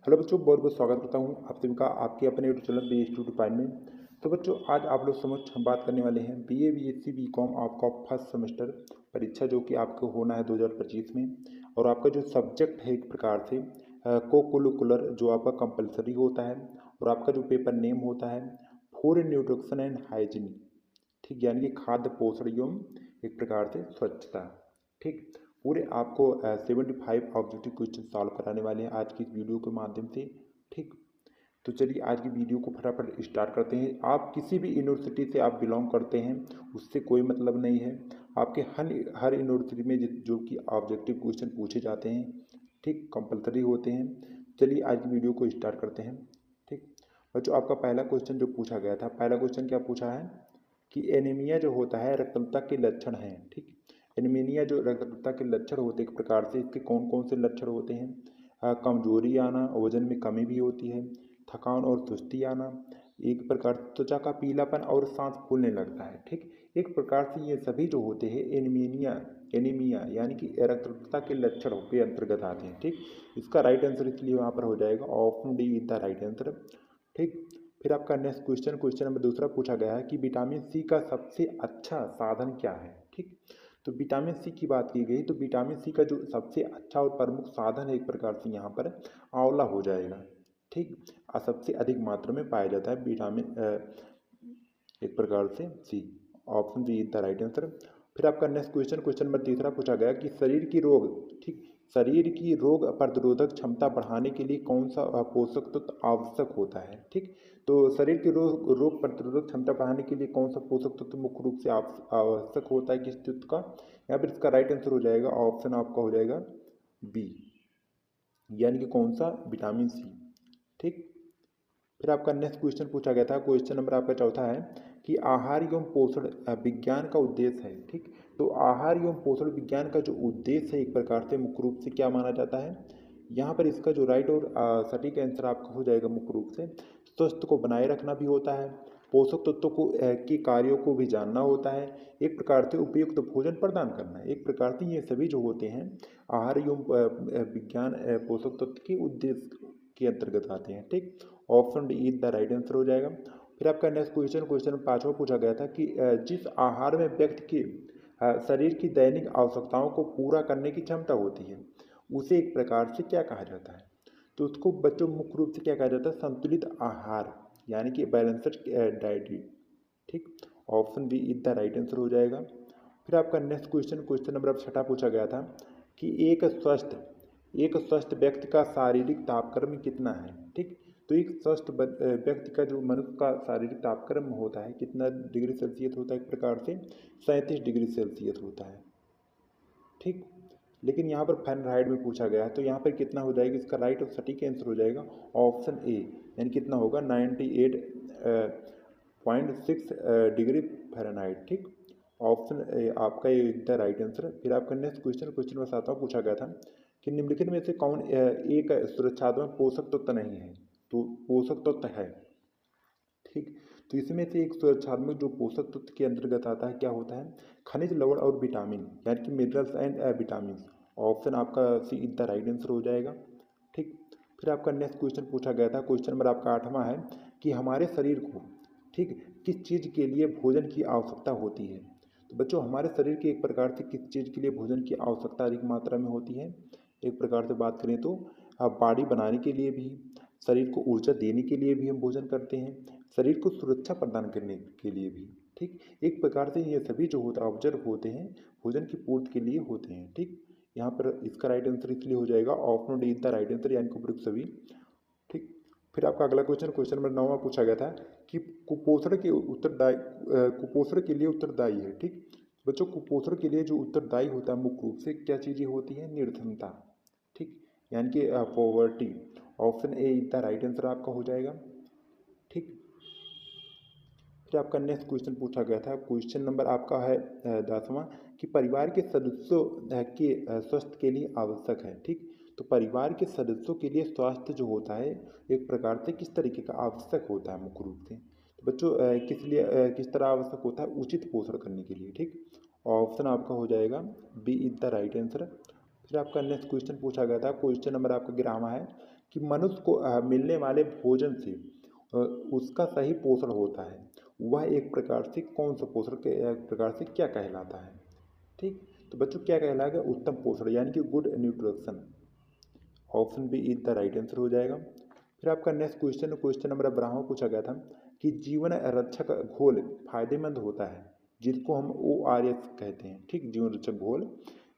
Hello बच्चों, बहुत बहुत स्वागत करता हूँ आप सभी का आपके अपने YouTube channel B H department में। तो बच्चों, आज आप लोग समक्ष हम बात करने वाले हैं बीए बीएससी बीकॉम आपका फर्स्ट सेमेस्टर परीक्षा जो कि आपको होना है 2025 में। और आपका जो सब्जेक्ट है एक प्रकार से कोकुलर जो आपका कंपलसरी होता है। और आपका जो पेपर नेम होता है फूड न्यूट्रिशन एंड हाइजीन, ठीक, यानी कि खाद्य पोषण एवं एक प्रकार से स्वच्छता। ठीक, पूरे आपको 75 ऑब्जेक्टिव क्वेश्चन सॉल्व कराने वाले हैं आज की इस वीडियो के माध्यम से। ठीक, तो चलिए आज की वीडियो को फटाफट स्टार्ट करते हैं। आप किसी भी यूनिवर्सिटी से आप बिलोंग करते हैं उससे कोई मतलब नहीं है। आपके हर यूनिवर्सिटी में जो कि ऑब्जेक्टिव क्वेश्चन पूछे जाते हैं, ठीक, कंपलसरी होते हैं। चलिए आज की वीडियो को स्टार्ट करते हैं। ठीक बच्चों, आपका पहला क्वेश्चन जो पूछा गया था, पहला क्वेश्चन क्या पूछा है कि एनीमिया जो होता है रक्तअल्पता के लक्षण हैं। ठीक, एनीमिया जो रक्तअल्पता के लक्षण होते हैं एक प्रकार से इसके कौन कौन से लक्षण होते हैं? कमजोरी आना, वजन में कमी भी होती है, थकान और सुस्ती आना, एक प्रकार से त्वचा का पीलापन और सांस फूलने लगता है। ठीक, एक प्रकार से ये सभी जो होते हैं एनीमिया यानी कि रक्तअल्पता के लक्षणों के अंतर्गत आते हैं। ठीक, इसका राइट आंसर इसलिए वहाँ पर हो जाएगा option D is the right answer. ठीक, फिर आपका नेक्स्ट क्वेश्चन नंबर दूसरा पूछा गया है कि विटामिन सी का सबसे अच्छा साधन क्या है। ठीक, तो विटामिन सी की बात की गई तो विटामिन सी का जो सबसे अच्छा और प्रमुख साधन है एक प्रकार से यहाँ पर आंवला हो जाएगा। ठीक, सबसे अधिक मात्रा में पाया जाता है विटामिन एक प्रकार से C, option B is the right answer. फिर आपका नेक्स्ट क्वेश्चन नंबर तीसरा पूछा गया कि शरीर की रोग प्रतिरोधक क्षमता बढ़ाने के लिए कौन सा पोषक तत्व आवश्यक होता है। ठीक, तो शरीर की रोग प्रतिरोधक क्षमता बढ़ाने के लिए कौन सा पोषक तत्व मुख्य रूप से आवश्यक होता है किस तत्व का? यहाँ पर इसका राइट आंसर हो जाएगा ऑप्शन आपका हो जाएगा बी, यानी कि कौन सा? Vitamin C. ठीक, फिर आपका नेक्स्ट क्वेश्चन पूछा गया था, क्वेश्चन नंबर आपका चौथा है कि आहार एवं पोषण विज्ञान का उद्देश्य है। ठीक, तो आहार एवं पोषण विज्ञान का जो उद्देश्य है एक प्रकार से मुख्य रूप से क्या माना जाता है? यहाँ पर इसका जो राइट और सटीक आंसर आपका हो जाएगा मुख्य रूप से स्वास्थ्य को बनाए रखना भी होता है, पोषक तत्वों को के कार्यों को भी जानना होता है, एक प्रकार से उपयुक्त भोजन प्रदान करना है। एक प्रकार से ये सभी जो होते हैं आहार एवं विज्ञान पोषक तत्व के उद्देश्य के अंतर्गत आते हैं। ठीक, option D is the right answer हो जाएगा। फिर आपका नेक्स्ट क्वेश्चन पांचवा पूछा गया था कि जिस आहार में व्यक्ति के शरीर की दैनिक आवश्यकताओं को पूरा करने की क्षमता होती है उसे एक प्रकार से क्या कहा जाता है? तो उसको बच्चों मुख्य रूप से क्या कहा जाता है? संतुलित आहार, यानी कि बैलेंस्ड डाइट। ठीक, option B is the right answer हो जाएगा। फिर आपका नेक्स्ट क्वेश्चन नंबर छठा पूछा गया था कि एक स्वस्थ व्यक्ति का शारीरिक तापक्रम कितना है। ठीक, तो एक स्वस्थ व्यक्ति का जो मनुष्य का शारीरिक तापक्रम होता है कितना डिग्री सेल्सियस होता है? एक प्रकार से 37 डिग्री सेल्सियस होता है। ठीक, लेकिन यहाँ पर फ़ारेनहाइट में पूछा गया है तो यहाँ पर कितना हो जाएगा? इसका राइट और सटीक आंसर हो जाएगा ऑप्शन ए, यानी कितना होगा 98.6 डिग्री फ़ारेनहाइट। ठीक, ऑप्शन ए आपका ये द राइट आंसर। फिर आपका नेक्स्ट क्वेश्चन नंबर 7वां पूछा गया था कि निम्नलिखित में से कौन एक सुरक्षात्मक पोषक तत्व नहीं है? तो पोषक तत्व है। ठीक, तो इसमें से एक सुरक्षात्मक जो पोषक तत्व के अंतर्गत आता है क्या होता है? खनिज लवण और विटामिन, यानी कि मिनरल्स एंड विटामिन। ऑप्शन आपका सी इज द राइट आंसर हो जाएगा। ठीक, फिर आपका नेक्स्ट क्वेश्चन पूछा गया था, क्वेश्चन नंबर आपका 8वां है कि हमारे शरीर को, ठीक, किस चीज़ के लिए भोजन की आवश्यकता होती है? तो बच्चों, हमारे शरीर की एक प्रकार से किस चीज़ के लिए भोजन की आवश्यकता अधिक मात्रा में होती है? एक प्रकार से बात करें तो बॉडी बनाने के लिए भी, शरीर को ऊर्जा देने के लिए भी हम भोजन करते हैं, शरीर को सुरक्षा प्रदान करने के लिए भी। ठीक, एक प्रकार से ये सभी जो होता ऑब्जर्व होते हैं भोजन की पूर्ति के लिए होते हैं। ठीक, यहाँ पर इसका राइट आंसर इसलिए हो जाएगा option D is the right answer, यानी कि उपयुक्त सभी। ठीक, फिर आपका अगला क्वेश्चन नंबर 9वां पूछा गया था कि कुपोषण के लिए उत्तरदायी है। ठीक, बच्चों, कुपोषण के लिए जो उत्तरदायी होता है मुख्य रूप से क्या चीज़ें होती हैं? निर्धनता। ठीक, यानी कि poverty. Option A is the right answer आपका हो जाएगा। ठीक, फिर आपका नेक्स्ट क्वेश्चन पूछा गया था, क्वेश्चन नंबर आपका है 10वां कि परिवार के सदस्यों के स्वास्थ्य के लिए आवश्यक है। ठीक, तो परिवार के सदस्यों के लिए स्वास्थ्य जो होता है एक प्रकार से किस तरीके का आवश्यक होता है मुख्य रूप से? तो बच्चों किस तरह आवश्यक होता है? उचित पोषण करने के लिए। ठीक, ऑप्शन आपका हो जाएगा B is the right answer. फिर आपका नेक्स्ट क्वेश्चन पूछा गया था, क्वेश्चन नंबर आपका 11वां है कि मनुष्य को मिलने वाले भोजन से उसका सही पोषण होता है, वह एक प्रकार से कौन सा पोषण के एक प्रकार से क्या कहलाता है। ठीक, तो बच्चों क्या कहलाएगा, उत्तम पोषण यानी कि good nutrition. Option B is the right answer हो जाएगा। फिर आपका नेक्स्ट क्वेश्चन नंबर 12 पूछा गया था कि जीवन रक्षक घोल फायदेमंद होता है, जिसको हम ORS कहते हैं। ठीक, जीवन रक्षक घोल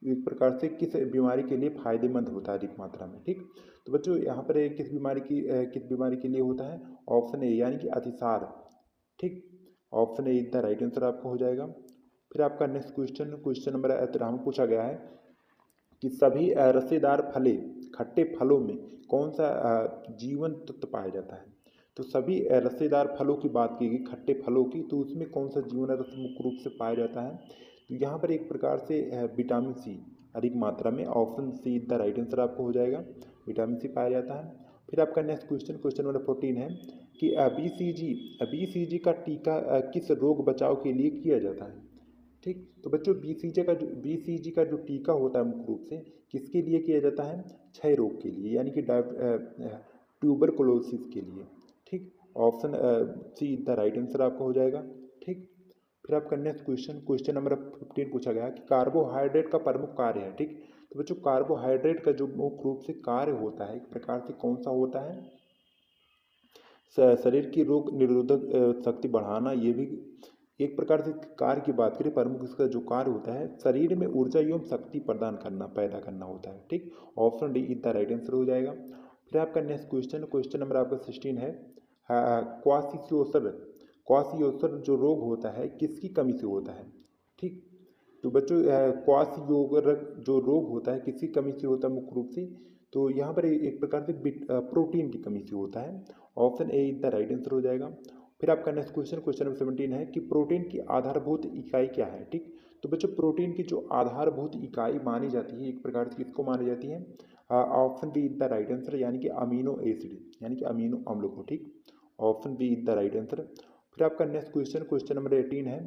एक प्रकार से किस बीमारी के लिए फायदेमंद होता है अधिक मात्रा में। ठीक, तो बच्चों यहाँ पर किस बीमारी के लिए होता है, ऑप्शन ए यानी कि अतिसार। ठीक, option A is the right answer आपका हो जाएगा। फिर आपका नेक्स्ट क्वेश्चन नंबर 13 पूछा गया है कि सभी रसेदार फले खट्टे फलों में कौन सा जीवन तत्व पाया जाता है। तो सभी रसेदार फलों की बात की गई, खट्टे फलों की, तो उसमें कौन सा जीवन रस मुख्य रूप से पाया जाता है। तो यहाँ पर एक प्रकार से विटामिन सी अधिक मात्रा में, option see the right answer आपको हो जाएगा, विटामिन सी पाया जाता है। फिर आपका नेक्स्ट क्वेश्चन नंबर 14 है कि BCG का टीका किस रोग बचाव के लिए किया जाता है। ठीक, तो बच्चों BCG का जो टीका होता है मुख्य रूप से किसके लिए किया जाता है, क्षय रोग के लिए यानी कि ट्यूबरकुलोसिस के लिए। ठीक, option see the right answer आपका हो जाएगा। ठीक, फिर आपका नेक्स्ट क्वेश्चन नंबर 15 पूछा गया कि कार्बोहाइड्रेट का प्रमुख कार्य है। ठीक, तो बच्चों कार्बोहाइड्रेट का जो मुख्य रूप से कार्य होता है एक प्रकार से कौन सा होता है, शरीर की रोग निरोधक शक्ति बढ़ाना, ये भी एक प्रकार से कार्य की बात करें, प्रमुख इसका जो कार्य होता है शरीर में ऊर्जा एवं शक्ति प्रदान करना, पैदा करना होता है। ठीक, option D is the right answer हो जाएगा। फिर आपका नेक्स्ट क्वेश्चन नंबर आपका 16 है क्वासियोसर जो रोग होता है किसकी कमी से होता है। ठीक, तो बच्चों क्वासियोगर जो रोग होता है किसकी कमी से होता है मुख्य रूप से, तो यहाँ पर एक प्रकार से प्रोटीन की कमी से होता है, option A is the right answer हो जाएगा। फिर आपका नेक्स्ट क्वेश्चन नंबर 17 है कि प्रोटीन की आधारभूत इकाई क्या है। ठीक, तो बच्चों प्रोटीन की जो आधारभूत इकाई मानी जाती है एक प्रकार से किसको मानी जाती है, option B is the right answer यानी कि अमीनो एसिड यानी कि अमीनो अम्ल को। ठीक, option B is the right answer. फिर आपका नेक्स्ट क्वेश्चन नंबर 18 है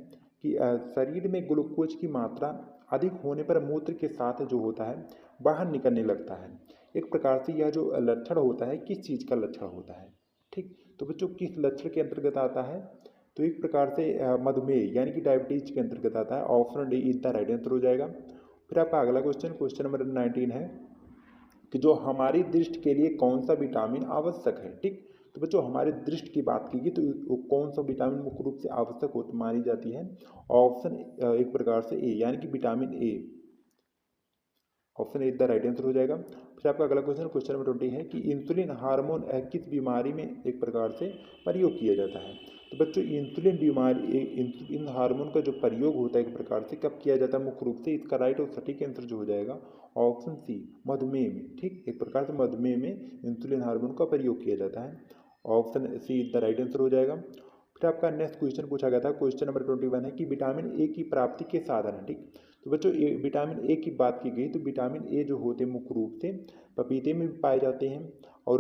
कि शरीर में ग्लूकोज की मात्रा अधिक होने पर मूत्र के साथ जो होता है बाहर निकलने लगता है। एक प्रकार से यह जो लक्षण होता है किस चीज़ का लक्षण होता है। ठीक, तो बच्चों किस लक्षण के अंतर्गत आता है, तो एक प्रकार से मधुमेह यानी कि डायबिटीज के अंतर्गत आता है, option D is the right answer हो जाएगा। फिर आपका अगला क्वेश्चन नंबर 19 है कि जो हमारी दृष्टि के लिए कौन सा विटामिन आवश्यक है। ठीक, तो बच्चों हमारे दृष्टि की बात की गई तो कौन सा विटामिन मुख्य रूप से आवश्यक हो मानी जाती है, ऑप्शन एक प्रकार से ए यानी कि vitamin A, option A the right answer हो जाएगा। फिर आपका अगला क्वेश्चन नंबर 20 है कि इंसुलिन हार्मोन किस बीमारी में एक प्रकार से प्रयोग किया जाता है। तो बच्चों इंसुलिन हार्मोन का जो प्रयोग होता है एक प्रकार से कब किया जाता है मुख्य रूप से, इसका राइट और सटीक आंसर जो हो जाएगा ऑप्शन सी मधुमेह में। ठीक, एक प्रकार से मधुमेह में इंसुलिन हार्मोन का प्रयोग किया जाता है, option see the right answer हो जाएगा। फिर आपका नेक्स्ट क्वेश्चन पूछा गया था क्वेश्चन नंबर 21 है कि विटामिन ए की प्राप्ति के साधन है। ठीक, तो बच्चों विटामिन ए की बात की गई तो विटामिन ए जो होते हैं मुख्य रूप से पपीते में भी पाए जाते हैं और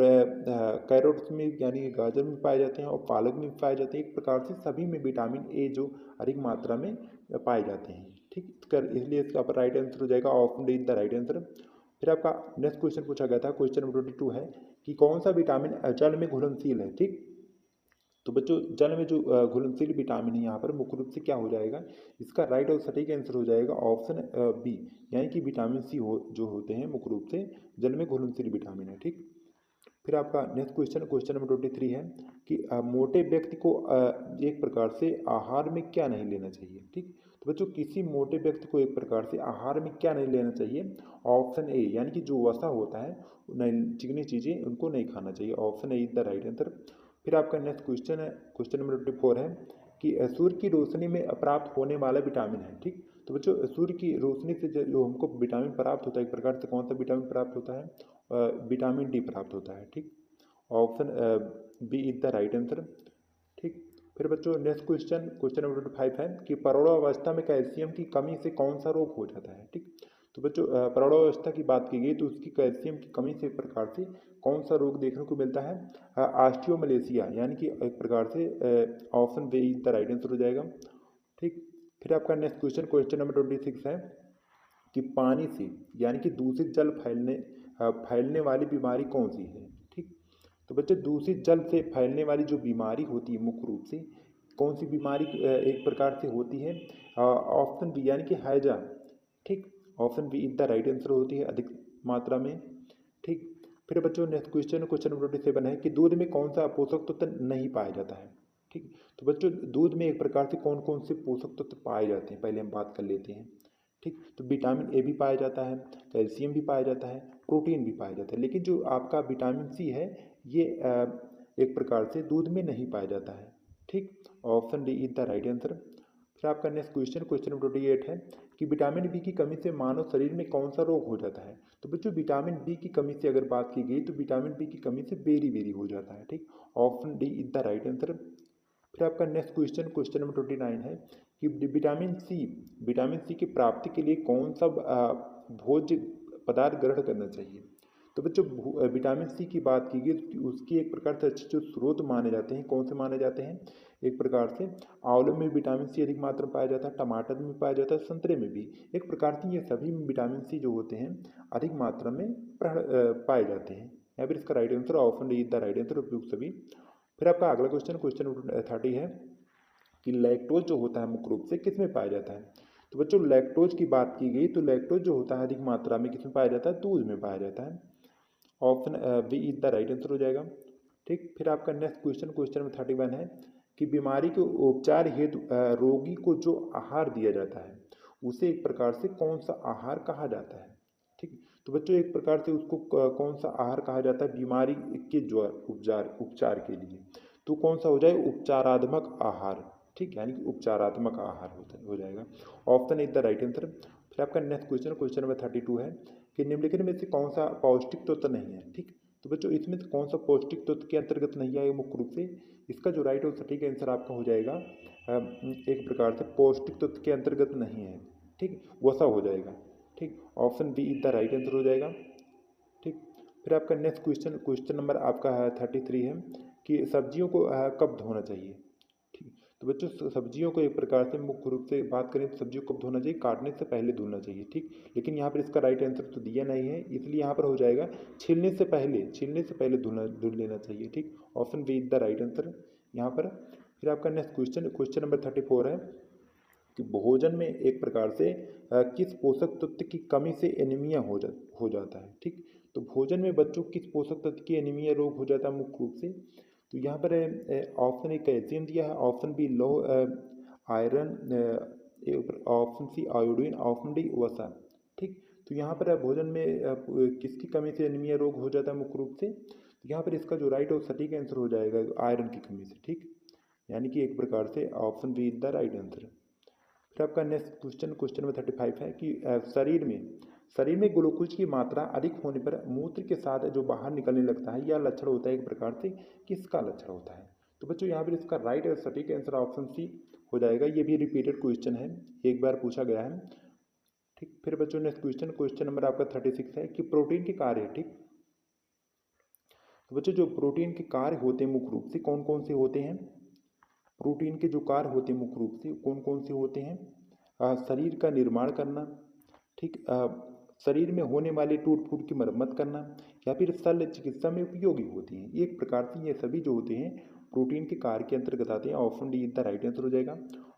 कैरोट्स में यानी कि गाजर में पाए जाते हैं और पालक में भी पाए जाते हैं। एक प्रकार से सभी में विटामिन ए जो अधिक मात्रा में पाए जाते हैं। ठीक, इसलिए इसका राइट आंसर हो जाएगा option D the right answer. फिर आपका नेक्स्ट क्वेश्चन पूछा गया था क्वेश्चन नंबर 22 है कि कौन सा विटामिन जल में घुलनशील है। ठीक, तो बच्चों जल में जो घुलनशील विटामिन है यहाँ पर मुख्य रूप से क्या हो जाएगा, इसका राइट और सटीक आंसर हो जाएगा ऑप्शन बी यानी कि विटामिन सी जो होते हैं मुख्य रूप से जल में घुलनशील विटामिन है। ठीक, फिर आपका नेक्स्ट क्वेश्चन नंबर 23 है कि मोटे व्यक्ति को एक प्रकार से आहार में क्या नहीं लेना चाहिए। ठीक, तो बच्चों किसी मोटे व्यक्ति को एक प्रकार से आहार में क्या नहीं लेना चाहिए, ऑप्शन ए यानी कि जो वसा होता है चिकनी चीज़ें उनको नहीं खाना चाहिए, option A is the right answer. फिर आपका नेक्स्ट क्वेश्चन नंबर 24 है कि सूर्य की रोशनी में प्राप्त होने वाला विटामिन है। ठीक, तो बच्चों सूर्य की रोशनी से जो हमको विटामिन प्राप्त होता है एक प्रकार से कौन सा विटामिन प्राप्त होता है, विटामिन डी प्राप्त होता है। ठीक, option B is the right answer. ठीक, फिर बच्चों नेक्स्ट क्वेश्चन नंबर 25 है कि प्रौढ़ावस्था में कैल्शियम की कमी से कौन सा रोग हो जाता है। ठीक, तो बच्चों प्रौढ़ावस्था की बात की गई तो उसकी कैल्शियम की कमी से एक प्रकार से कौन सा रोग देखने को मिलता है, ऑस्टियोमलेशिया यानी कि एक प्रकार से option B is the right answer हो जाएगा। ठीक, फिर आपका नेक्स्ट क्वेश्चन नंबर 26 है कि पानी से यानी कि दूषित जल फैलने वाली बीमारी कौन सी है। ठीक, तो बच्चों दूषित जल से फैलने वाली जो बीमारी होती है मुख्य रूप से कौन सी बीमारी एक प्रकार से होती है? ऑप्शन बी यानी कि हैजा। ठीक, option B is the right answer होती है अधिक मात्रा में। ठीक, फिर बच्चों नेक्स्ट क्वेश्चन क्वेश्चन नंबर 27 है कि दूध में कौन सा पोषक तत्व नहीं पाया जाता है? ठीक, तो बच्चों दूध में एक प्रकार से कौन कौन से पोषक तत्व पाए जाते हैं पहले हम बात कर लेते हैं। ठीक, तो विटामिन ए भी पाया जाता है, कैल्शियम भी पाया जाता है, प्रोटीन भी पाया जाता है, लेकिन जो आपका विटामिन सी है ये एक प्रकार से दूध में नहीं पाया जाता है। ठीक, option D is the right answer. फिर आपका नेक्स्ट क्वेश्चन क्वेश्चन नंबर 28 है कि विटामिन बी की कमी से मानव शरीर में कौन सा रोग हो जाता है? तो बच्चों विटामिन बी की कमी से अगर बात की गई तो विटामिन बी की कमी से बेरी बेरी हो जाता है। ठीक, option D is the right answer. फिर आपका नेक्स्ट क्वेश्चन क्वेश्चन नंबर 29 है कि विटामिन सी की प्राप्ति के लिए कौन सा भोज्य पदार्थ ग्रहण करना चाहिए? तो बच्चों विटामिन सी की बात की गई तो उसकी एक प्रकार से अच्छे जो स्रोत माने जाते हैं कौन से माने जाते हैं? एक प्रकार से आंवलों में विटामिन सी अधिक मात्रा में पाया जाता है, टमाटर में पाया जाता है, संतरे में भी। एक प्रकार से ये सभी विटामिन सी जो होते हैं अधिक मात्रा में पाए जाते हैं। यहाँ पर इसका right answer option D is the right answer उपयुक्त सभी। फिर आपका अगला क्वेश्चन क्वेश्चन 30 है कि लैक्टोज जो होता है मुख्य रूप से किस में पाया जाता है? तो बच्चों लैक्टोज की बात की गई तो लैक्टोज जो होता है अधिक मात्रा में किस में पाया जाता है? दूध में पाया जाता है। Option B is the right answer हो जाएगा। ठीक, फिर आपका नेक्स्ट क्वेश्चन क्वेश्चन नंबर 31 है कि बीमारी के उपचार हेतु रोगी को जो आहार दिया जाता है उसे एक प्रकार से कौन सा आहार कहा जाता है? ठीक, तो बच्चों एक प्रकार से उसको कौन सा आहार कहा जाता है बीमारी के जो उपचार के लिए? तो कौन सा हो जाए? उपचारात्मक आहार। ठीक, यानी कि उपचारात्मक आहार हो जाएगा। Option is the right answer. फिर आपका नेक्स्ट क्वेश्चन क्वेश्चन नंबर 32 है कि निम्नलिखित में से कौन सा पौष्टिक तत्व नहीं है? ठीक, तो बच्चों इसमें से कौन सा पौष्टिक तत्व के अंतर्गत नहीं आएगा मुख्य रूप से? इसका जो राइट और सटीक आंसर आपका हो जाएगा एक प्रकार से पौष्टिक तत्व के अंतर्गत नहीं है। ठीक, वसा हो जाएगा। ठीक, option B is the right answer हो जाएगा। ठीक, फिर आपका नेक्स्ट क्वेश्चन क्वेश्चन नंबर आपका 33 है कि सब्जियों को कब धोना चाहिए? ठीक, तो बच्चों सब्जियों को एक प्रकार से मुख्य रूप से बात करें तो सब्जियों को कब धोना चाहिए? काटने से पहले धोना चाहिए। ठीक, लेकिन यहाँ पर इसका राइट आंसर तो दिया नहीं है इसलिए यहाँ पर हो जाएगा छीलने से पहले धुल लेना चाहिए। ठीक, option B is the right answer यहाँ पर। फिर आपका नेक्स्ट क्वेश्चन क्वेश्चन नंबर 34 है कि भोजन में एक प्रकार से किस पोषक तत्व की कमी से एनीमिया हो जाता है? ठीक, तो भोजन में बच्चों किस पोषक तत्व की एनीमिया रोग हो जाता है मुख्य रूप से? तो यहाँ पर ऑप्शन ए कैल्शियम दिया है, option B low iron, option C iodine, option D वसा। ठीक, तो यहाँ पर भोजन में किसकी कमी से एनीमिया रोग हो जाता है मुख्य रूप से? तो यहाँ पर इसका जो राइट और सटीक आंसर हो जाएगा आयरन की कमी से। ठीक, यानी कि एक प्रकार से option B is the right answer. फिर आपका नेक्स्ट क्वेश्चन क्वेश्चन नंबर 35 है कि शरीर में ग्लूकोज की मात्रा अधिक होने पर मूत्र के साथ जो बाहर निकलने लगता है यह लक्षण होता है एक प्रकार से किसका लक्षण होता है? तो बच्चों यहाँ पर इसका राइट और सटीक आंसर ऑप्शन सी हो जाएगा। ये भी रिपीटेड क्वेश्चन है, एक बार पूछा गया है। ठीक, फिर बच्चों नेक्स्ट क्वेश्चन क्वेश्चन नंबर आपका 36 है कि प्रोटीन के कार्य है। ठीक, तो बच्चों जो प्रोटीन के कार्य होते हैं मुख्य रूप से कौन कौन से होते हैं? प्रोटीन के जो कार्य होते हैं मुख्य रूप से कौन कौन से होते हैं? शरीर का निर्माण करना। ठीक, शरीर में होने वाले टूट फूट की मरम्मत करना या फिर शल्य चिकित्सा में उपयोगी होती हैं। एक प्रकार से ये सभी जो होते हैं प्रोटीन के कार्य के अंतर्गत आते हैं। Option D is the right answer हो जाएगा।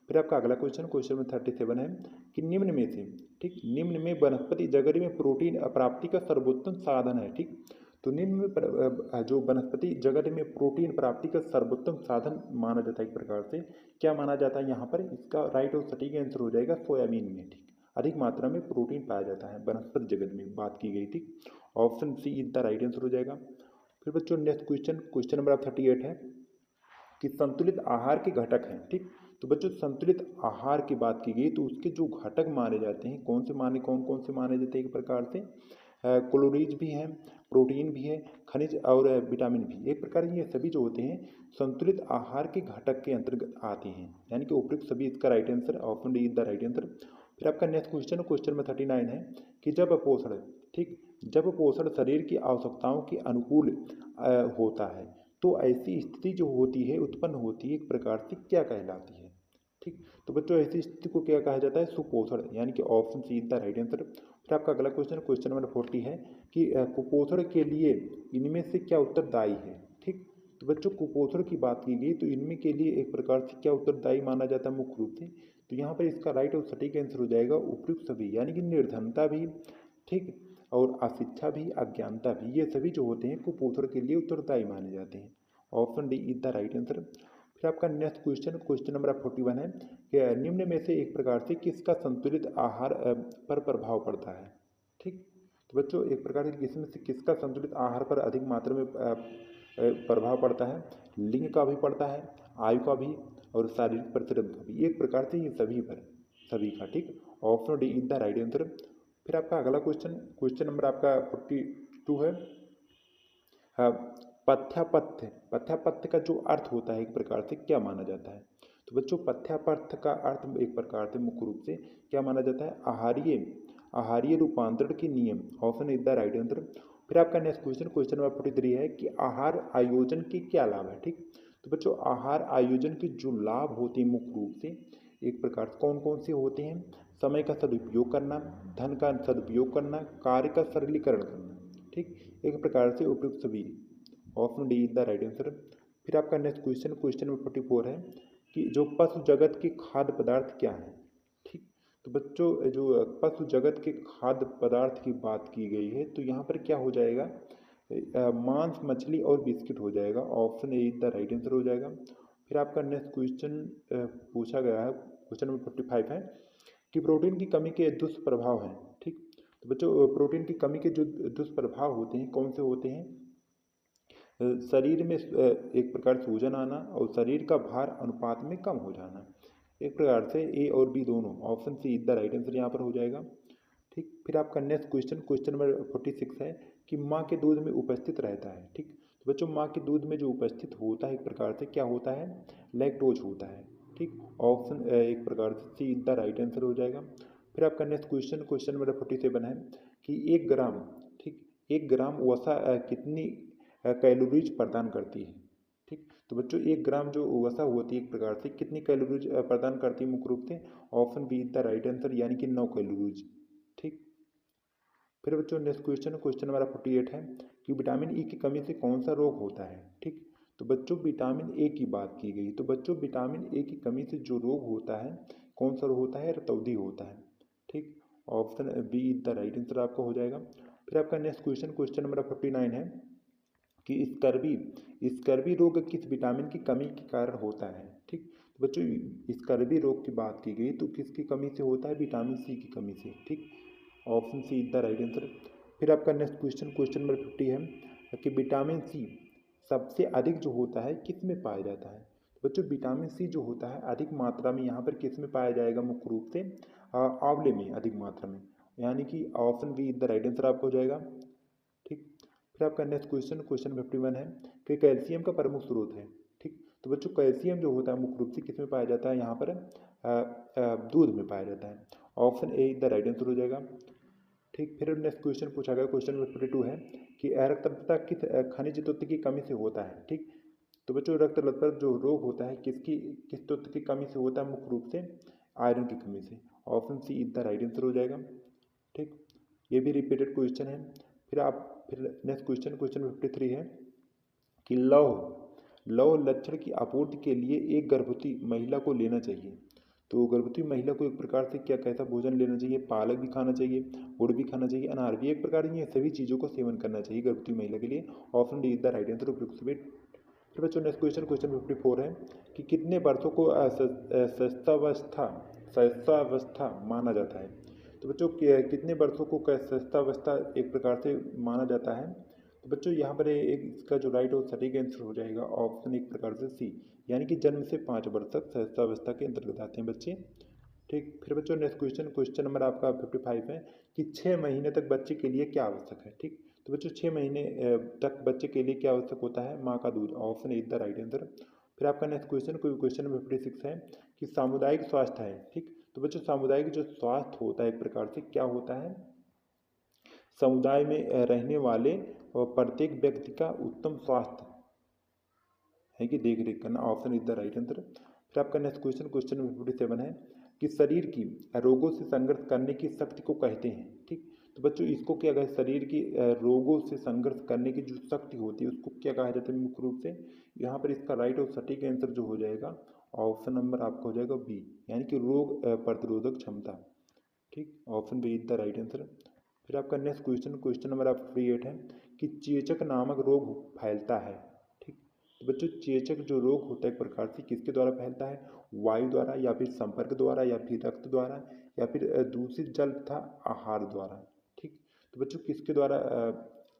फिर आपका अगला क्वेश्चन क्वेश्चन में 37 है कि निम्न में से ठीक निम्न में वनस्पति जगत में प्रोटीन प्राप्ति का सर्वोत्तम साधन है। ठीक, तो निम्न में जो वनस्पति जगत में प्रोटीन प्राप्ति का सर्वोत्तम साधन माना जाता है एक प्रकार से क्या माना जाता है? यहाँ पर इसका राइट और सटीक आंसर हो जाएगा सोयाबीन में। ठीक, अधिक मात्रा में प्रोटीन पाया जाता है वनस्पति जगत में बात की गई थी। Option C is the right answer हो जाएगा। फिर बच्चों नेक्स्ट क्वेश्चन क्वेश्चन नंबर 38 है कि संतुलित आहार के घटक हैं। ठीक, तो बच्चों संतुलित आहार की बात की गई तो उसके जो घटक माने जाते हैं कौन कौन से माने जाते हैं? एक प्रकार से कैलोरीज भी हैं, प्रोटीन भी है, खनिज और विटामिन भी। एक प्रकार ये सभी जो होते हैं संतुलित आहार के घटक के अंतर्गत आते हैं, यानी कि उपयुक्त सभी इसका right answer option D is the right answer. फिर आपका नेक्स्ट क्वेश्चन क्वेश्चन में 39 है कि जब पोषण शरीर की आवश्यकताओं के अनुकूल होता है तो ऐसी स्थिति जो होती है उत्पन्न होती है एक प्रकार से क्या कहलाती है? ठीक, तो बच्चों ऐसी स्थिति को क्या कहा जाता है? सुपोषण, यानी कि option C is the right answer. फिर आपका अगला क्वेश्चन क्वेश्चन नंबर 40 है कि कुपोषण के लिए इनमें से क्या उत्तरदायी है? ठीक। तो बच्चों कुपोषण की बात की गई तो इनमें के लिए एक प्रकार से क्या उत्तरदायी माना जाता है मुख्य रूप से, तो यहाँ पर इसका राइट और सटीक आंसर हो जाएगा उपयुक्त सभी, यानी कि निर्धनता भी, ठीक, और अशिक्षा भी, अज्ञानता भी, ये सभी जो होते हैं कुपोषण के लिए उत्तरदायी माने जाते हैं। Option D is the right answer. फिर आपका नेक्स्ट क्वेश्चन, क्वेश्चन नंबर 41 है कि निम्न में से एक प्रकार से किसका संतुलित आहार पर प्रभाव पड़ता है, ठीक। तो बच्चों एक प्रकार से इसमें से किसका संतुलित आहार पर अधिक मात्रा में प्रभाव पड़ता है, लिंग का भी पड़ता है, आयु का भी, और शारीरिक परिश्रम का भी, एक प्रकार से ये सभी पर, सभी का, ठीक। Option D is the right answer. फिर आपका अगला क्वेश्चन, क्वेश्चन नंबर आपका 42 है। हाँ, पथ्यापथ्य, पथ्यापथ्य का जो अर्थ होता है एक प्रकार से क्या माना जाता है, तो बच्चों पथ्यापथ्य का अर्थ एक प्रकार से मुख्य रूप से क्या माना जाता है, आहारीय, आहारीय रूपांतरण के नियम। Option is the right answer. फिर आपका नेक्स्ट क्वेश्चन, क्वेश्चन नंबर 43 है कि आहार आयोजन के क्या लाभ है, ठीक। तो बच्चों आहार आयोजन के जो लाभ होते हैं मुख्य रूप से एक प्रकार से कौन कौन से होते हैं, समय का सदुपयोग करना, धन का सदुपयोग करना, कार्य का सरलीकरण करना, ठीक, एक प्रकार से उपयुक्त सभी। Option D is the right answer. फिर आपका नेक्स्ट क्वेश्चन, क्वेश्चन नंबर 44 है कि जो पशु जगत के खाद्य पदार्थ क्या है, ठीक। तो बच्चों जो पशु जगत के खाद्य पदार्थ की बात की गई है तो यहाँ पर क्या हो जाएगा, मांस, मछली और बिस्किट हो जाएगा। Option A is the right answer हो जाएगा। फिर आपका नेक्स्ट क्वेश्चन पूछा गया है, क्वेश्चन नंबर 45 है कि प्रोटीन की कमी के दुष्प्रभाव हैं, ठीक। तो बच्चों प्रोटीन की कमी के जो दुष्प्रभाव होते हैं कौन से होते हैं, शरीर में एक प्रकार सूजन आना और शरीर का भार अनुपात में कम हो जाना, एक प्रकार से ए और बी दोनों। Option C is the right answer यहाँ पर हो जाएगा, ठीक। फिर आपका नेक्स्ट क्वेश्चन, क्वेश्चन नंबर 46 है कि माँ के दूध में उपस्थित रहता है, ठीक। तो बच्चों माँ के दूध में जो उपस्थित होता है एक प्रकार से क्या होता है, लैक्टोज होता है, ठीक। ऑप्शन एक प्रकार से सी इज द राइट आंसर हो जाएगा। फिर आपका नेक्स्ट क्वेश्चन, क्वेश्चन नंबर 47 है कि 1 ग्राम, ठीक, 1 ग्राम वसा कितनी कैलोरीज प्रदान करती है, ठीक। तो बच्चों 1 ग्राम जो वसा होती है एक प्रकार से कितनी कैलोरीज प्रदान करती है मुख्य रूप से। Option B is the right answer, यानी कि 9 कैलोरीज, ठीक। फिर बच्चों नेक्स्ट क्वेश्चन, क्वेश्चन नंबर 48 है कि विटामिन ई की कमी से कौन सा रोग होता है, ठीक। तो बच्चों विटामिन ए की बात की गई, तो बच्चों विटामिन ए की कमी से जो रोग होता है कौन सा रोग होता है, रतौंधी होता है, ठीक। Option B is the right answer आपका हो जाएगा। फिर आपका नेक्स्ट क्वेश्चन, क्वेश्चन नंबर 49 है कि स्कर्वी, स्कर्वी रोग किस विटामिन की कमी के कारण होता है, ठीक। तो बच्चों स्कर्वी रोग की बात की गई तो किसकी कमी से होता है, विटामिन सी की कमी से, ठीक। Option C is the right answer. फिर आपका नेक्स्ट क्वेश्चन, क्वेश्चन नंबर 50 है कि विटामिन सी सबसे अधिक जो होता है किस में पाया जाता है, तो बच्चों विटामिन सी जो होता है अधिक मात्रा में यहाँ पर किस में पाया जाएगा, मुख्य रूप से आंवले में अधिक मात्रा में, यानी कि option B is the right answer आपको हो जाएगा, ठीक। फिर आपका नेक्स्ट क्वेश्चन, क्वेश्चन 51 है कि कैल्शियम का प्रमुख स्रोत है, ठीक। तो बच्चों कैल्शियम जो होता है मुख्य रूप से किस में पाया जाता है, यहाँ पर दूध में पाया जाता है। Option A is the right answer हो जाएगा, ठीक। फिर नेक्स्ट क्वेश्चन पूछा गया, क्वेश्चन नंबर 52 है कि रक्तलता किस खनिज तत्व की कमी से होता है, ठीक। तो बच्चों रक्तलता जो रोग होता है किसकी, किस तत्व की कमी से होता है, मुख्य रूप से आयरन की कमी से। Option C is the right answer हो जाएगा, ठीक। ये भी रिपीटेड क्वेश्चन है। फिर नेक्स्ट क्वेश्चन, क्वेश्चन 53 है कि लौह लक्षण की आपूर्ति के लिए एक गर्भवती महिला को लेना चाहिए, तो गर्भवती महिला को एक प्रकार से क्या कैसा भोजन लेना चाहिए, पालक भी खाना चाहिए, गुड़ भी खाना चाहिए, अनार भी, एक प्रकार ये सभी चीज़ों को सेवन करना चाहिए गर्भवती महिला के लिए। Option D is the right answer उपयुक्त सभी। फिर बच्चों नेक्स्ट क्वेश्चन, क्वेश्चन 54 है कि कितने वर्षों को शैशवावस्था माना जाता है, तो बच्चों कितने वर्षों को शैशवावस्था एक प्रकार से माना जाता है, तो बच्चों यहाँ पर एक इसका जो राइट और सटीक आंसर हो जाएगा ऑप्शन एक प्रकार से सी, यानी कि जन्म से 5 वर्ष तक शैशवावस्था के अंतर्गत आते हैं बच्चे, ठीक। फिर बच्चों नेक्स्ट क्वेश्चन, क्वेश्चन नंबर आपका 55 है कि 6 महीने तक बच्चे के लिए क्या आवश्यक है, ठीक। तो बच्चों 6 महीने तक बच्चे के लिए क्या आवश्यक होता है, माँ का दूध। Option is the right answer. फिर आपका नेक्स्ट क्वेश्चन, क्वेश्चन नंबर 56 है कि सामुदायिक स्वास्थ्य है, ठीक। तो बच्चों सामुदायिक जो स्वास्थ्य होता है एक प्रकार से क्या होता है, समुदाय में रहने वाले और प्रत्येक व्यक्ति का उत्तम स्वास्थ्य है कि देख रेख करना। Option is the right answer. फिर आपका नेक्स्ट क्वेश्चन, क्वेश्चन नंबर 57 है कि शरीर की रोगों से संघर्ष करने की शक्ति को कहते हैं, ठीक। तो बच्चों इसको क्या कहा, शरीर की रोगों से संघर्ष करने की जो शक्ति होती है उसको क्या कहा जाता है मुख्य रूप से। यहाँ पर इसका राइट और सटीक आंसर जो हो जाएगा ऑप्शन नंबर आपका हो जाएगा बी, यानी कि रोग प्रतिरोधक क्षमता। ठीक, option B is the right answer. फिर आपका नेक्स्ट क्वेश्चन नंबर आपका 38 है कि चेचक नामक रोग फैलता है। ठीक, तो बच्चों चेचक जो रोग होता है एक प्रकार से किसके द्वारा फैलता है, वायु द्वारा या फिर संपर्क द्वारा या फिर रक्त द्वारा या फिर दूषित जल तथा आहार द्वारा। ठीक, तो बच्चों किसके द्वारा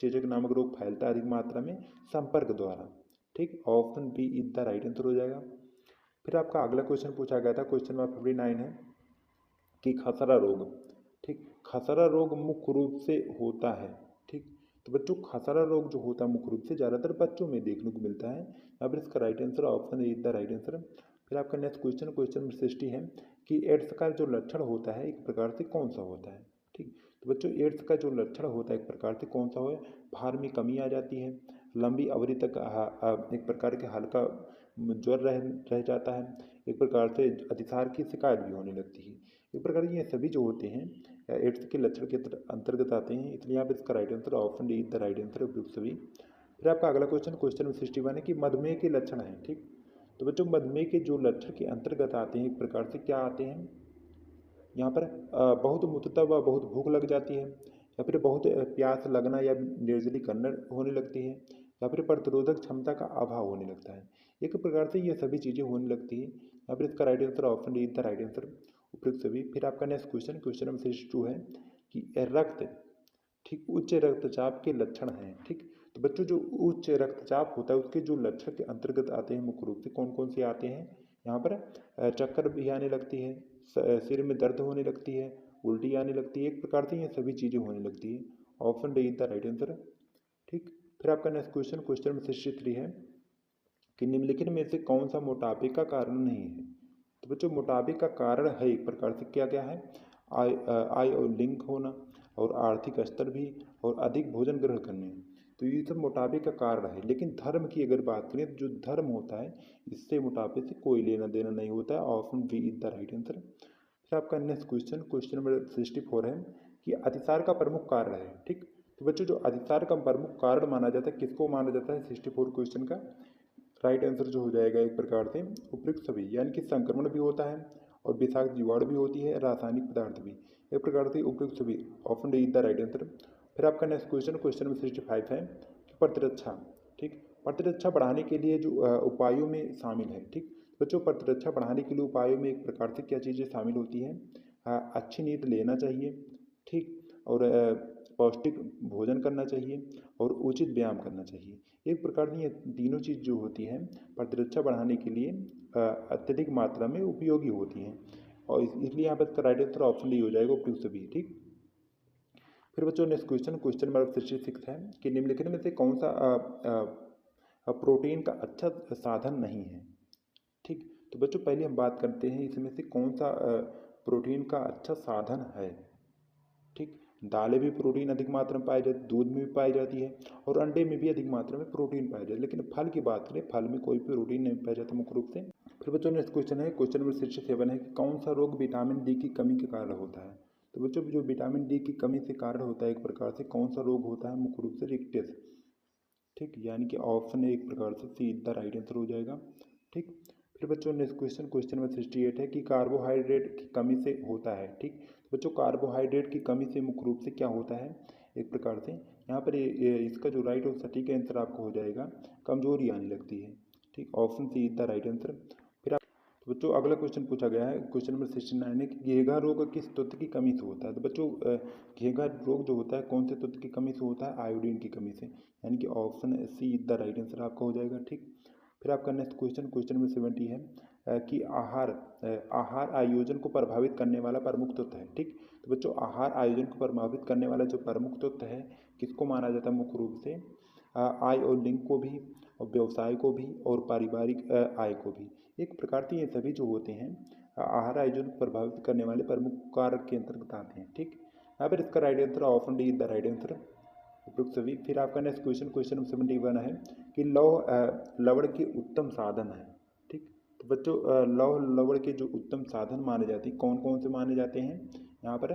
चेचक नामक रोग फैलता है अधिक मात्रा में, संपर्क द्वारा। ठीक, option B is the right answer हो जाएगा। फिर आपका अगला क्वेश्चन पूछा गया था, क्वेश्चन नंबर 59 है कि खसरा रोग। ठीक, खसरा रोग मुख्य रूप से होता है। ठीक, तो बच्चों खसरा रोग जो होता है मुख्य रूप से ज़्यादातर बच्चों में देखने को मिलता है। यहाँ पर इसका right answer option A is the right answer. फिर आपका नेक्स्ट क्वेश्चन नंबर 60 है कि एड्स का जो लक्षण होता है एक प्रकार से कौन सा होता है। ठीक, तो बच्चों एड्स का जो लक्षण होता है एक प्रकार से कौन सा हो, भार में कमी आ जाती है, लंबी अवधि तक एक प्रकार के हल्का ज्वर रह जाता है, एक प्रकार से अतिसार की शिकायत भी होने लगती है। एक प्रकार ये सभी जो होते हैं एड्स के लक्षण के अंतर्गत आते हैं, इसलिए यहाँ पर इसका right answer option D is the right answer उपयुक्त सभी। फिर आपका अगला क्वेश्चन नंबर 61 है कि मधुमेह के लक्षण हैं। ठीक, तो बच्चों मधुमेह के जो लक्षण के अंतर्गत आते हैं एक प्रकार से क्या आते हैं, यहाँ पर बहुत मूत्रता व बहुत भूख लग जाती है, या फिर बहुत प्यास लगना या निर्जली करना होने लगती है, या फिर प्रतिरोधक क्षमता का अभाव होने लगता है। एक प्रकार से ये सभी चीज़ें होने लगती है। यहाँ पर इसका right answer option D is the right answer उपयुक्त सभी। फिर आपका नेक्स्ट क्वेश्चन नंबर 62 है कि रक्त, ठीक, उच्च रक्तचाप के लक्षण हैं। ठीक, तो बच्चों जो उच्च रक्तचाप होता है उसके जो लक्षण के अंतर्गत आते हैं मुख्य रूप से कौन कौन से आते हैं, यहाँ पर चक्कर भी आने लगती है, सिर में दर्द होने लगती है, उल्टी आने लगती है, एक प्रकार से ये सभी चीज़ें होने लगती है। Option D is the right answer. ठीक, फिर आपका नेक्स्ट क्वेश्चन नंबर 63 है कि निम्नलिखित में से कौन सा मोटापे का कारण नहीं है। तो बच्चों मोटापे का कारण है एक प्रकार से क्या क्या है, आय और लिंग होना और आर्थिक स्तर भी और अधिक भोजन ग्रहण करने। तो ये सब मोटापे का कारण है, लेकिन धर्म की अगर बात करें तो जो धर्म होता है इससे मोटापे से कोई लेना देना नहीं होता है। Option B is the right answer. फिर आपका नेक्स्ट क्वेश्चन नंबर 64 है कि अतिसार का प्रमुख कारण है। ठीक, तो बच्चों जो अतिसार का प्रमुख कारण माना जाता है किसको माना जाता है, 64 क्वेश्चन का राइट आंसर जो हो जाएगा एक प्रकार से उपयुक्त सभी, यानी कि संक्रमण भी होता है और विषाक्त जीवाणु भी होती है, रासायनिक पदार्थ भी, एक प्रकार से उपयुक्त सभी। Option D is the right answer. फिर आपका नेक्स्ट क्वेश्चन नंबर 65 है कि प्रतिरक्षा। ठीक, प्रतिरक्षा बढ़ाने के लिए जो उपायों में शामिल है। ठीक, बच्चों प्रतिरक्षा बढ़ाने के लिए उपायों में एक प्रकार से क्या चीज़ें शामिल होती हैं, अच्छी नींद लेना चाहिए। ठीक, और पौष्टिक भोजन करना चाहिए और उचित व्यायाम करना चाहिए। एक प्रकार से ये तीनों चीज़ जो होती है प्रतिरक्षा बढ़ाने के लिए अत्यधिक मात्रा में उपयोगी होती हैं, और इसलिए यहाँ पर राइट आंसर ऑप्शन डी हो जाएगा उपयुक्त सभी। ठीक, फिर बच्चों नेक्स्ट क्वेश्चन नंबर 66 है कि निम्नलिखित में से कौन सा प्रोटीन का अच्छा साधन नहीं है। ठीक, तो बच्चों पहले हम बात करते हैं इसमें से कौन सा प्रोटीन का अच्छा साधन है। ठीक, दालें भी प्रोटीन अधिक मात्रा में पाई जाती, दूध में भी पाई जाती है और अंडे में भी अधिक मात्रा में प्रोटीन पाया जाता है, लेकिन फल की बात करें फल में कोई प्रोटीन नहीं पाया जाता मुख्य रूप से। फिर बच्चों नेक्स्ट क्वेश्चन नंबर 67 है कि कौन सा रोग विटामिन डी की कमी के कारण होता है। तो बच्चों जो विटामिन डी की कमी से कारण होता है एक प्रकार से कौन सा रोग होता है मुख्य रूप से रिक्टेस। ठीक, यानी कि ऑप्शन एक प्रकार से सी द राइट आंसर हो जाएगा। ठीक, फिर बच्चों नेक्स्ट क्वेश्चन नंबर 68 है कि कार्बोहाइड्रेट की कमी से होता है। ठीक, तो बच्चों कार्बोहाइड्रेट की कमी से मुख्य रूप से क्या होता है एक प्रकार से, यहाँ पर इसका जो राइट और सटीक आंसर आपको हो जाएगा कमजोरी आने लगती है। ठीक, option C is the right answer. फिर आप तो बच्चों अगला क्वेश्चन पूछा गया है क्वेश्चन नंबर 69 है कि घेघा रोग किस तत्व की कमी से होता है। तो बच्चों घेघा रोग जो होता है कौन से तत्व की कमी से होता है, आयोडीन की कमी से, यानी कि option C is the right answer आपका हो जाएगा। ठीक, फिर आपका नेक्स्ट क्वेश्चन नंबर 70 है कि आहार आयोजन को प्रभावित करने वाला प्रमुख तत्व है। ठीक, तो बच्चों आहार आयोजन को प्रभावित करने वाला जो प्रमुख तत्व है किसको माना जाता है मुख्य रूप से, आय और लिंग को भी और व्यवसाय को भी और पारिवारिक आय को भी। एक प्रकार से ये सभी जो होते हैं आहार आयोजन को प्रभावित करने वाले प्रमुख कारक के अंतर्गत आते हैं। ठीक, यहाँ पर इसका right answer option D is the right answer उपयुक्त सभी। फिर आपका नेक्स्ट क्वेश्चन नंबर 71 है कि लौह लवण के उत्तम साधन है। ठीक, तो बच्चों लौह लवण के जो उत्तम साधन माने जाते हैं कौन कौन से माने जाते हैं, यहाँ पर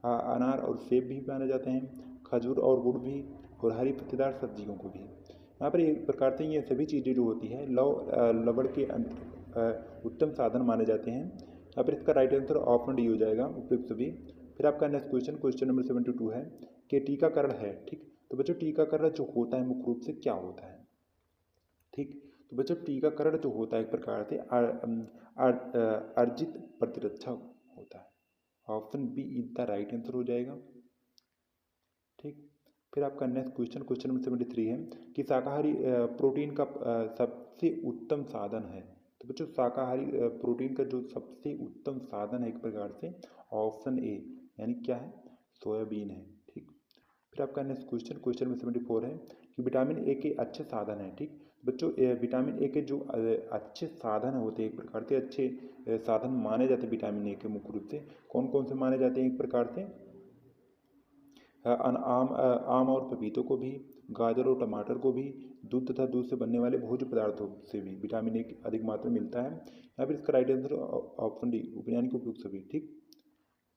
अनार और सेब भी माने जाते हैं, खजूर और गुड़ भी, और हरी पत्तेदार सब्जियों को भी। यहाँ पर एक प्रकार से ये सभी चीज़ें जो होती हैं लवण के उत्तम साधन माने जाते हैं। यहाँ पर इसका राइट आंसर ऑप्शन डी हो जाएगा, उपयुक्त सभी। फिर आपका नेक्स्ट क्वेश्चन नंबर 72 है कि टीकाकरण है, ठीक। तो बच्चों टीकाकरण जो होता है मुख्य रूप से क्या होता है, ठीक। तो बच्चों टीकाकरण जो होता है एक प्रकार से अर्जित प्रतिरक्षा होता है। Option B is the right answer हो जाएगा, ठीक। फिर आपका नेक्स्ट क्वेश्चन नंबर 73 है कि शाकाहारी प्रोटीन का सबसे उत्तम साधन है। तो बच्चों शाकाहारी प्रोटीन का जो सबसे उत्तम साधन है एक प्रकार से ऑप्शन ए यानी क्या है, सोयाबीन है, ठीक। फिर आपका नेक्स्ट क्वेश्चन नंबर 74 है कि विटामिन ए के अच्छे साधन है, ठीक। बच्चों विटामिन ए के जो अच्छे साधन होते हैं एक प्रकार से अच्छे साधन माने जाते हैं विटामिन ए के मुख्य रूप से कौन कौन से माने जाते हैं एक प्रकार से आम और पपीतों को भी, गाजर और टमाटर को भी, दूध तथा दूध से बनने वाले भोज्य पदार्थों से भी विटामिन ए अधिक मात्रा में मिलता है। यहाँ पर इसका राइट आंसर ऑप्शन डी उपयानिक उपयुक्त सभी, ठीक।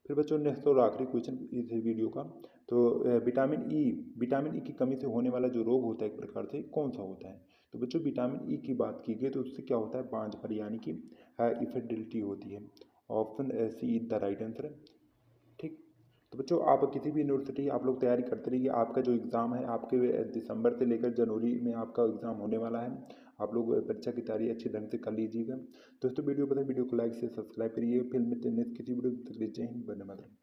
फिर बच्चों नेक्स्ट और आखिरी क्वेश्चन इस वीडियो का, तो विटामिन ई की कमी से होने वाला जो रोग होता है एक प्रकार से कौन सा होता है। तो बच्चों विटामिन ई की बात की गई तो उससे क्या होता है, बांझपन यानी कि इफेडिलिटी होती है। Option C is the right answer, ठीक। तो बच्चों आप किसी भी यूनिवर्सिटी आप लोग तैयारी करते रहिए, आपका जो एग्ज़ाम है आपके दिसंबर से लेकर जनवरी में आपका एग्ज़ाम होने वाला है। आप लोग परीक्षा की तैयारी अच्छे ढंग से कर लीजिएगा। दोस्तों वीडियो पसंद वीडियो को लाइक से सब्सक्राइब करिए, फिर मिलते हैं नेक्स्ट किसी वीडियो तक, जय हिंद, वंदे मातरम।